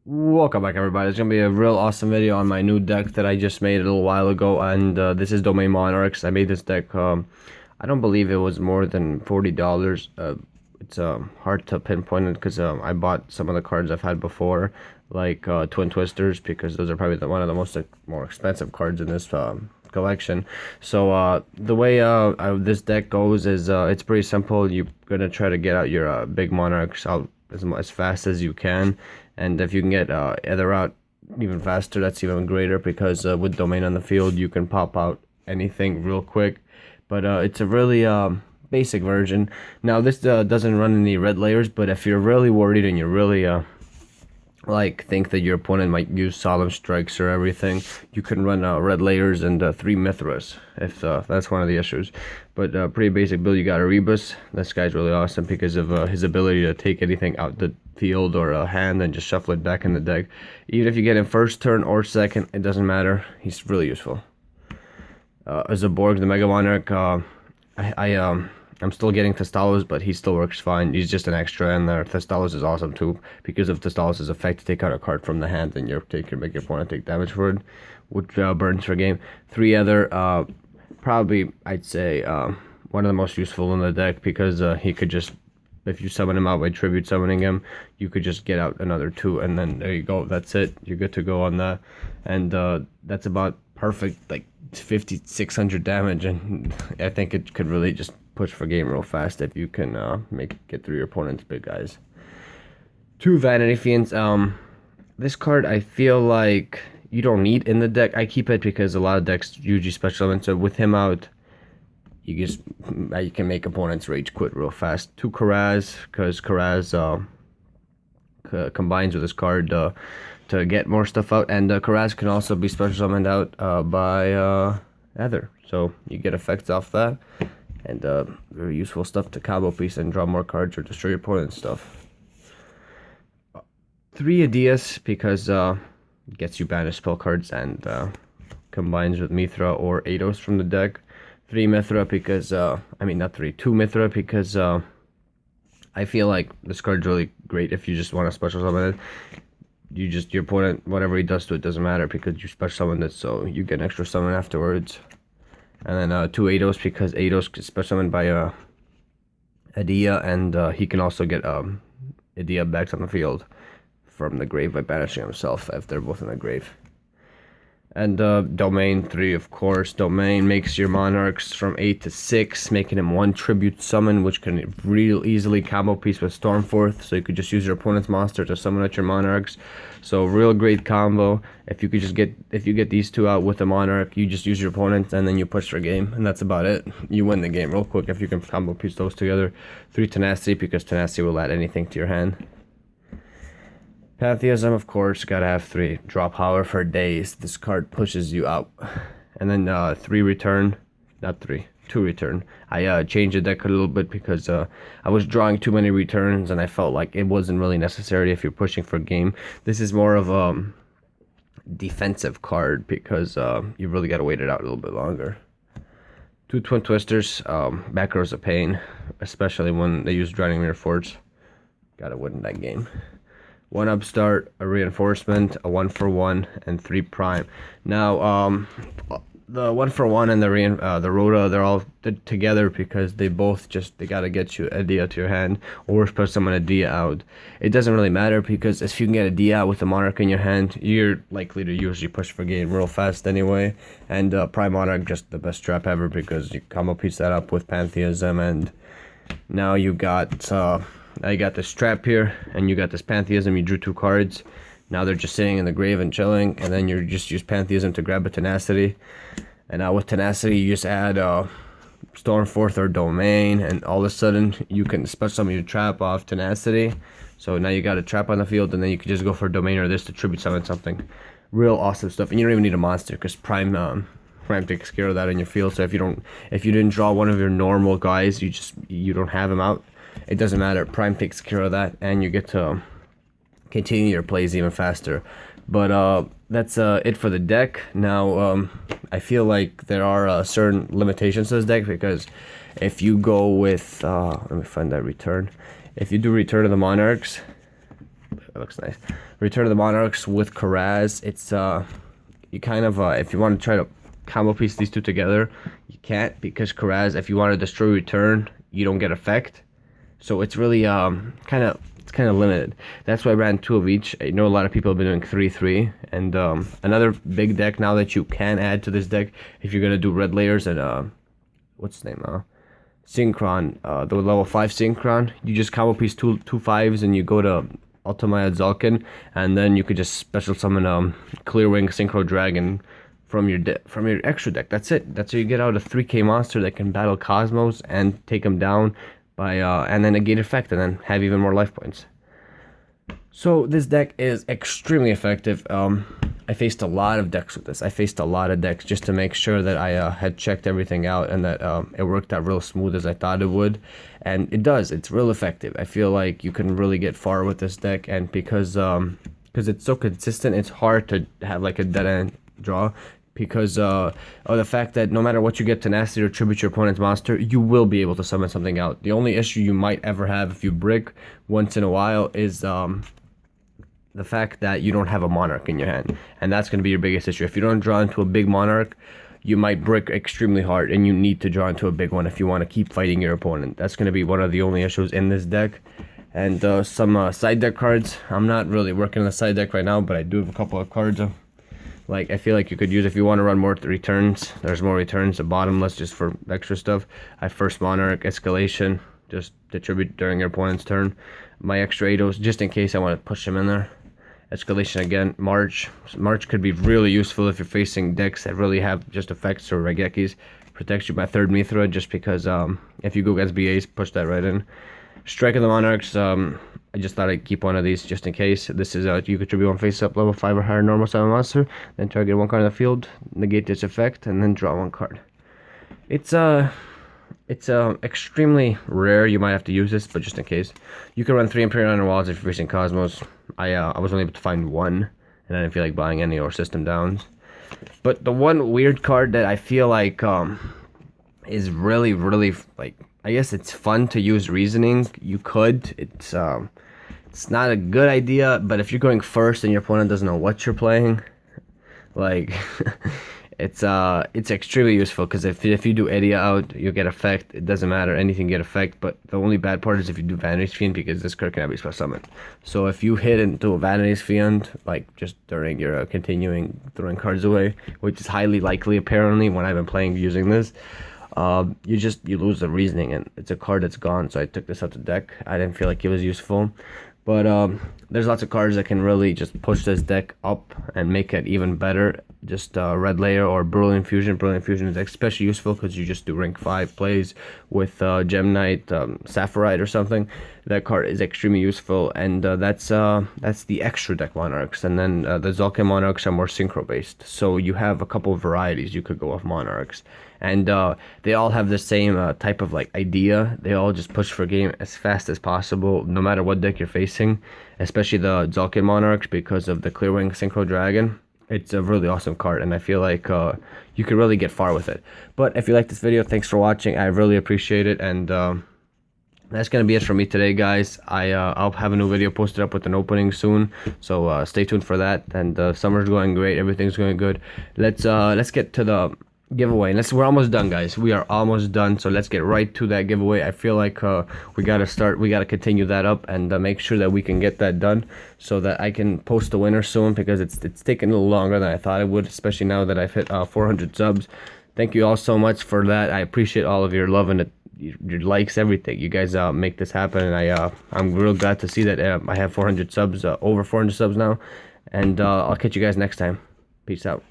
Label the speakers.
Speaker 1: Welcome back, everybody. It's gonna be a real awesome video on my new deck that I just made a little while ago, and this is Domain Monarchs. I made this deck. I don't believe it was more than $40. It's hard to pinpoint it because I bought some of the cards I've had before, like Twin Twisters, because those are probably one of the more expensive cards in this collection. So the way this deck goes is it's pretty simple. You're gonna try to get out your big Monarchs out as fast as you can, and if you can get either out even faster, that's even greater, because with Domain on the field you can pop out anything real quick. But it's a really basic version. Now this doesn't run any red layers, but if you're really worried and you're really like think that your opponent might use solemn strikes or everything, you can run red layers and 3 Mithras if that's one of the issues. But pretty basic build. You got a Rebus. This guy's really awesome because of his ability to take anything out the field or a hand and just shuffle it back in the deck. Even if you get him first turn or second, it doesn't matter. He's really useful. As a Borg, the Mega Monarch, I'm still getting Testalos, but he still works fine. He's just an extra, and Testalos is awesome too because of Testalos' effect to take out a card from the hand, and make your opponent take damage for it, which burns for game. 3 other, probably I'd say one of the most useful in the deck, because he could just, if you summon him out by tribute summoning him, you could just get out another 2, and then there you go. That's it. You're good to go on that, and that's about perfect, like 5,600 damage, and I think it could really just push for game real fast if you can get through your opponent's big guys. 2 Vanity Fiends. This card I feel like you don't need in the deck. I keep it because a lot of decks usually special summon, so with him out, you can make opponents rage quit real fast. 2 Karaz, because Karaz combines with this card to get more stuff out, and Karaz can also be special summoned out by Ether, so you get effects off that, and very useful stuff to combo piece and draw more cards or destroy your opponent's stuff. 3 Adias, because gets you banished spell cards and combines with Mithra or Eidos from the deck. 3 Mithra because not 3, 2 Mithra because I feel like this card's really great if you just want to special summon it. Your opponent, whatever he does to it doesn't matter because you special summoned it, so you get an extra summon afterwards. And then 2 Eidos because Eidos is special summoned by Adia, and he can also get Adia back on the field from the grave by banishing himself if they're both in the grave. And Domain 3, of course. Domain makes your Monarchs from 8 to 6, making him 1 tribute summon, which can real easily combo piece with Stormforth, so you could just use your opponent's monster to summon out your Monarchs. So real great combo. If you get these 2 out with the Monarch, you just use your opponent and then you push for game, and that's about it. You win the game real quick if you can combo piece those together. 3 Tenacity because Tenacity will add anything to your hand. Pantheism, of course, gotta have 3. Draw power for days. This card pushes you out. And then 3 return. Not 3. 2 return. I changed the deck a little bit because I was drawing too many returns and I felt like it wasn't really necessary if you're pushing for game. This is more of a defensive card because you really gotta wait it out a little bit longer. 2 Twin Twisters. Back row's a pain, especially when they use Drowning Mirror Forts. Gotta win that game. 1 Upstart, a Reinforcement, a 1-for-1, and 3 Prime. Now, the 1-for-1 and the Rhoda, they're all together because they gotta get you a Dia to your hand, or put someone a Dia out. It doesn't really matter because if you can get a Dia out with a Monarch in your hand, you're likely to usually push for game real fast anyway. And Prime Monarch, just the best trap ever because you combo piece that up with Pantheism, and now you got I got this trap here, and you got this Pantheism. You drew 2 cards. Now they're just sitting in the grave and chilling, and then you just use Pantheism to grab a Tenacity. And now with Tenacity, you just add Stormforth or Domain, and all of a sudden you can special summon your trap off Tenacity. So now you got a trap on the field, and then you can just go for Domain or this to tribute summon something. Real awesome stuff, and you don't even need a monster because Prime takes care of that in your field. So if you didn't draw one of your normal guys, you don't have him out, it doesn't matter. Prime takes care of that, and you get to continue your plays even faster. But that's it for the deck. Now, I feel like there are certain limitations to this deck because if you go with, let me find that return. If you do Return of the Monarchs, it looks nice. Return of the Monarchs with Karaz. It's you kind of if you want to try to combo piece these two together, you can't, because Karaz, if you want to destroy return, you don't get effect. So it's really kind of limited. That's why I ran 2 of each. I know a lot of people have been doing 3-3, and another big deck now that you can add to this deck if you're gonna do red layers and what's his name, Synchron, the level 5 Synchron. You just combo piece two 5s and you go to Ultimate Zulkin, and then you could just special summon Clearwing Synchro Dragon from your extra deck. That's it. That's how you get out a 3k monster that can battle Cosmos and take him down by and then negate effect and then have even more life points. So this deck is extremely effective. I faced a lot of decks with this. I faced a lot of decks just to make sure that I had checked everything out and that it worked out real smooth as I thought it would. And it does. It's real effective. I feel like you can really get far with this deck, and because it's so consistent, it's hard to have like a dead end draw, because of the fact that no matter what you get tenacity or tribute your opponent's monster, you will be able to summon something out. The only issue you might ever have if you brick once in a while is the fact that you don't have a Monarch in your hand, and that's going to be your biggest issue. If you don't draw into a big Monarch, you might brick extremely hard, and you need to draw into a big one if you want to keep fighting your opponent. That's going to be one of the only issues in this deck. And some side deck cards. I'm not really working on the side deck right now, but I do have a couple of cards like I feel like you could use if you want to run more returns. There's more returns, a bottomless just for extra stuff. I have First Monarch, Escalation, just distribute during your opponent's turn. My extra Eidos, just in case I want to push them in there. Escalation again. March could be really useful if you're facing decks that really have just effects, or Regekis. Protects you by 3rd Mithra, just because if you go against BAs, push that right in. Strike of the Monarchs, I just thought I'd keep one of these just in case. This is you contribute 1 face up, level 5 or higher normal summon monster, then target 1 card in the field, negate this effect, and then draw 1 card. It's extremely rare. You might have to use this, but just in case. You can run 3 Imperial Iron Walls if you're facing Cosmos. I was only able to find 1, and I didn't feel like buying any or system downs. But the one weird card that I feel like is really like, I guess it's fun to use Reasoning. You could. It's not a good idea, but if you're going first and your opponent doesn't know what you're playing, like it's extremely useful, because if you do Edia out, you get effect. It doesn't matter, anything get effect. But the only bad part is if you do Vanity's Fiend, because this card cannot be special summoned. So if you hit into a Vanity's Fiend, like just during your continuing throwing cards away, which is highly likely apparently when I've been playing using this, you lose the Reasoning, and it's a card that's gone. So I took this out the deck. I didn't feel like it was useful, but there's lots of cards that can really just push this deck up and make it even better. Just Red Layer or Brilliant Fusion. Brilliant Fusion is especially useful because you just do rank 5 plays with Gem Knight, Saphirite or something. That card is extremely useful, and that's the extra deck Monarchs. And then the Zulkin Monarchs are more synchro based, so you have a couple of varieties you could go off Monarchs, and they all have the same type of like idea. They all just push for game as fast as possible, no matter what deck you're facing. Especially the Zulkin Monarchs, because of the Clearwing Synchro Dragon. It's a really awesome card, and I feel like you could really get far with it. But if you like this video, thanks for watching. I really appreciate it, and that's gonna be it for me today, guys. I'll have a new video posted up with an opening soon, so stay tuned for that. And summer's going great, everything's going good. Let's get to the giveaway, and we're almost done, guys. We are almost done, so let's get right to that giveaway. I feel like we gotta continue that up and make sure that we can get that done, so that I can post the winner soon, because it's taking a little longer than I thought it would, especially now that I've hit 400 subs. Thank you all so much for that. I appreciate all of your love and your likes, everything. You guys make this happen, and I'm real glad to see that I have 400 subs, over 400 subs now. And I'll catch you guys next time. Peace out.